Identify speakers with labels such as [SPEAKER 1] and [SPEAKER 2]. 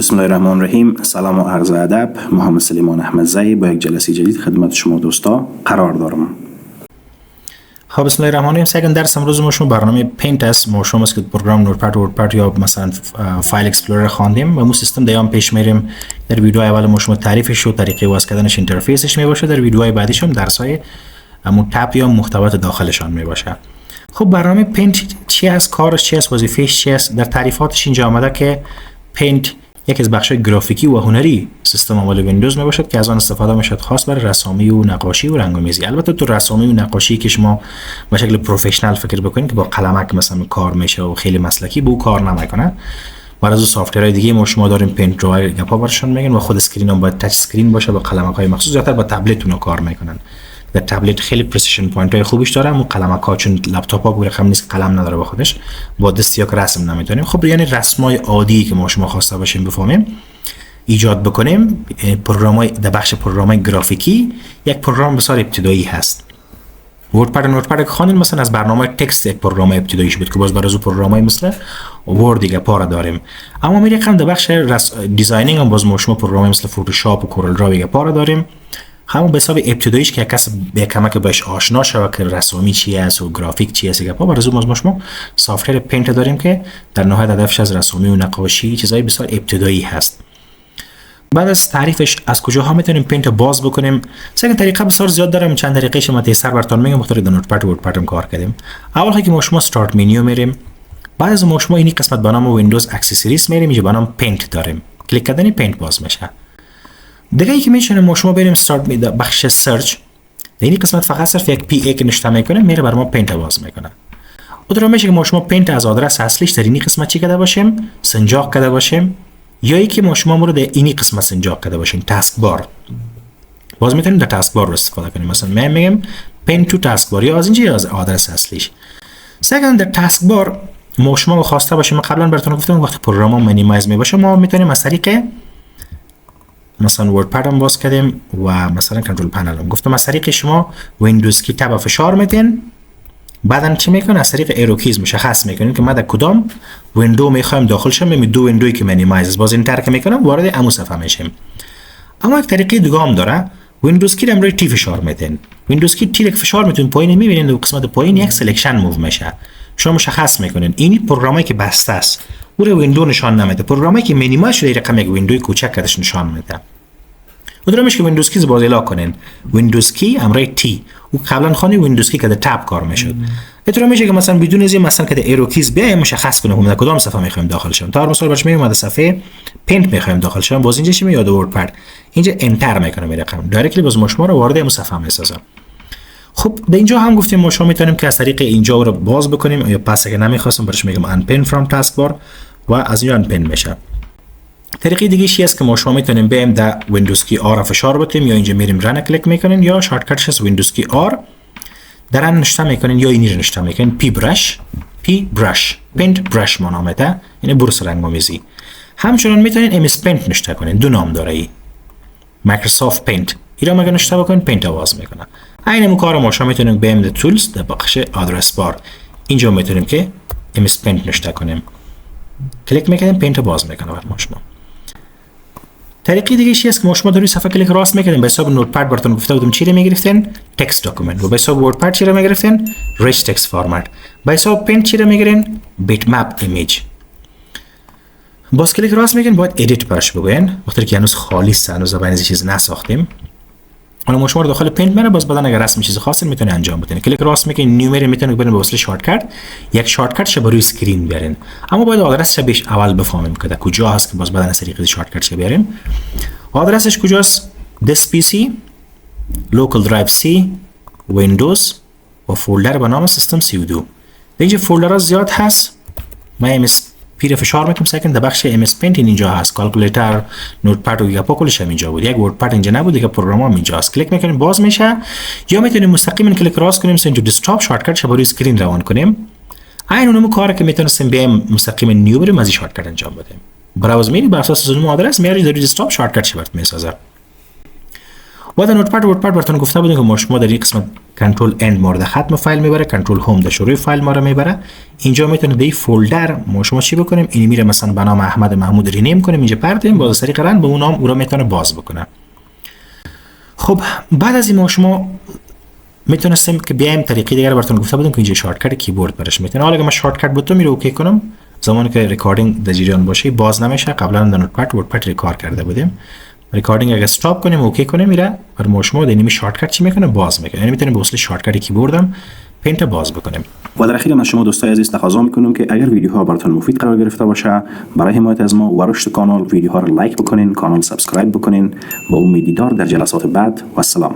[SPEAKER 1] بسم الله الرحمن الرحیم. سلام و عرض ادب. محمد سلیمان احمدزی با یک جلسه جدید خدمت شما دوستا قرار دارم.
[SPEAKER 2] خب بسم الله الرحمن الرحیم. سگن درس امروز ما شما برنامه پینت است. ما شما است که پروگرام نوتپد وردپد یا مثلا فایل اکسپلورر خواندیم و مو سیستم دیام پیش میریم. در ویدیو اول ما شما تعریفش و طریقه واسه کردنش اینترفیسش می باشه. در ویدیوهای بعدیش هم درسای تپ یا محتویات داخلشان می باشه. خب برنامه پینت چی است؟ کارش چی است؟ وظیفه‌اش چی است؟ در تعریفاتش اینجا آمده که پینت یکی از بخش‌های گرافیکی و هنری سیستم عامل ویندوز می باشد که از آن استفاده میشد خاص برای رسامی و نقاشی و رنگ‌آمیزی. البته تو رسامی و نقاشی که شما به شکل پروفشنال فکر بکنید که با قلمک مثلا کار میشه و خیلی مسلکی به کار نمیکنه. برای از سافت‌ورهای دیگه ما شما داریم پینت درایر گپا برشون میگن و خود اسکرین هم باید تاچ اسکرین باشه با قلمک‌های مخصوص. زیادتر با تبلت اونو کار میکنن. در تبلت خیلی پرسیژن پوینت‌های خوبیش داره. اون قلمک‌ها چون لپتاپ‌ها رقم نیست قلم نداره با خودش با دست یا رسم نمیتونیم. خب یعنی رسمای عادی که ما شما خواسته باشیم بفهمیم ایجاد بکنیم. پروگرام‌های در بخش پروگرام‌های گرافیکی یک پروگرام بسیار ابتدایی هست. وردپد که خوانیم مثلا از برنامه تکست یک پروگرام ابتداییش بود که باز برای از پروگرام‌های مثل ورد دیگه پارا داریم. اما میگم در بخش دیزاینینگ هم باز ما شما پروگرام‌های مثل فتوشاپ و کورل دراو دیگه پارا داریم. همون به حساب ابتداییش که کس به کمک بهش آشنا شوه که رسامی چی است و گرافیک چی است گپا برای از ما شما سافت‌ور پینت داریم که در نهایت هدفش از رسامی و نقاشی چیزای بسیار ابتدایی هست. بعد از تعریفش از کجاها میتونیم پینت باز بکنیم؟ سه طریقه بسیار زیاد دارم. چند طریقه شما تیسر براتون میگم. مختلف در نوتپد وردپد هم کار کردیم. اول که ما شما استارت منیو میریم. بعد از ما شما این قسمت به نام ویندوز اکسسوریز میریم. اینجا به نام پینت داریم. کلیک کردن پینت باز میشه. دیگه ای که میشه ما شما بریم استارت بخش سرچ. در این قسمت فقط صرف یک پی ای که نشته میکنه میره بر ما پینت باز میکنه. اون میشه که ما شما پینت از آدرس اصلیش در این قسمت چی کرده باشیم؟ سنجاق کرده باشیم. یا ای که ما شما مورد این قسمت سنجاق کرده باشیم تاسک بار. باز میتونیم در تاسک بار رو استفاده کنیم. مثلا من میگم پینت تو تاسک بار یا از اینجا یا از آدرس اصلیش. سگن در تاسک بار ما شما خواسته باشیم قبلا براتون گفتم وقتی پروگرام مینیمایز میباشه ما میتونیم از طریق مثلا وردپد هم باز کردیم و مثلا کنترل پنل هم گفتم از طریق شما ویندوز کی تب فشار میدین. بعدن چی میکنه؟ از طریق ایرو کیز مشخص میکنین که ما در کدام ویندو میخوایم داخل شیم. می دو ویندویی که مینیمایز باز این ترک میکنم وارد امو صفحه میشیم. اما یک طریقه دیگه هم داره. ویندوز کی رو روی تی فشار میدین. ویندوز کی تی فشار میتون پایین میبینید و قسمت پایین یک سلکشن موو میشه. شما مشخص میکنین این پروگرامی که بسته است او رو ویندو نشان نمیده. پروگرامی که مینیمایز شده رقم یک ویندوی کوچک کردش نشان میده. ودرمش که ویندوز کی باز اعلام کنین. ویندوز کی امر تی و قبلا خونی ویندوز کی که در تب کار میشد. اترا میشه که مثلا بدون از مثلا که ایرو کیز بیایم مشخص کنیم هم در کدام صفحه میخوایم داخل شیم. تا مثلا برش میگم در صفحه پینت میخوایم داخل شیم. باز اینجا چی میاد وردپد اینجا انتر میکنه می رقم دایرکتلی باز ما شما رو وارد اون صفحه میسازه. خب در اینجا هم گفتیم ما شما میتونیم که از طریق اینجا رو باز بکنیم یا پس اگه نمیخواستم برش میگم ان پین فرام تاسک بار و از اینجا ان پین میشه. طریقه دیگه چی است که ما شما میتونیم بریم در ویندوز کی آر فشار بدیم یا اینجا میریم رن کلیک میکنین یا شارتکتش از ویندوز کی آر درن نشته میکنین یا اینی رو نشته میکنین پی برش پینت برش مانامده یعنی برس رنگ‌آمیزی. همچنان میتونین ام اس پینت نشته کنین. دو نام داره ای مایکروسافت پینت اینا مگه نشته بکنین پینت آواز میکنه. عین کار ما شما میتونیم بریم در تولز در بخش آدرس بار اینجا میتونیم که ام اس پینت نشته کنیم. کلیک میکنیم پینت باز میکنه برای ما شما. طریقه دیگه چیه است که ما شما در صفحه کلیک راست میکنین به حساب نوتپد براتون گفته بودم چی رو میگرفتین؟ تکست داکیومنت. و به حساب وردپد چی رو میگرفتین؟ ریچ تکست فرمت. به حساب پینت چی رو میگیرین؟ بیت مپ ایمیج. باز کلیک راست میکنین باید ادیت برش بگوین. وقتی که هنوز خالی است هنوز زبان چیز نساختیم. حالا ما شما رو داخل پینت میره باز بعدن اگر رسم چیز خاصی میتونه انجام بدین. کلیک راست میکنین نیو میره میتونه برین به وسیله شارتکت یک شارتکت شه روی اسکرین بیارین. اما باید آدرسش بیش اول بفهمیم که کجا هست که باز بعدن از طریق شارتکت شه بیاریم. آدرسش کجاست؟ this pc local drive c windows و فولدر به نام سیستم 32. اینجا فولدرها زیاد هست. ما ام اس پی فشار میکنم سکن در بخش ام اس پینت اینجا هست. کالکولیتر نوتپد و گپا کلش هم اینجا بود. یک وردپد اینجا نبود دیگه پروگرام هم اینجا است. کلیک میکنیم باز میشه یا میتونیم مستقیما کلیک راست کنیم اینجا دسکتاپ شارتکت شه روی اسکرین روان کنیم. عین اونم کاری که میتونستیم بیایم مستقیما نیو بریم از این شارتکت انجام بدیم. براوز میری بر اساس اون آدرس میاری در دسکتاپ شارتکت شه برات میسازه. و در نوتپد وردپد براتون گفته بودیم که ما شما در این قسمت کنترل اند مورد ختم فایل میبره، کنترل هوم در شروع فایل ما رو میبره. اینجا میتونه دی فولدر ما شما چی بکنیم، این میره مثلا به نام احمد محمود رینیم کنیم، اینجا پردیم باز طریق رن به اون نام او رو میتونه باز بکنه. خب بعد از این ما شما میتونستیم که بیایم طریقی دیگر براتون گفته بودم که اینجا شارتکت کیبورد برش میتونه. حالا اگه من شارتکت بوتون میره اوکی کنم، زمانی که ریکاردینگ در جریان باشه باز نمیشه. قبلا در نوتپد ورپد ریکارد کرده بودیم. ریکاردینگ اگه استاپ کنیم اوکی کنیم میره بر ما شما در شارتکت چی میکنه، باز میکنه. یعنی میتونیم به وسیله شارتکت کیبوردم پینت باز بکنیم. و
[SPEAKER 1] در اخیر از شما دوستای عزیز تقاضا میکنم که اگر ویدیوها براتون مفید قرار گرفته باشه، برای حمایت از ما و رشد کانال ویدیوها رو لایک بکنین، کانال سابسکرایب بکنین. با امید دیدار در جلسات بعد و السلام.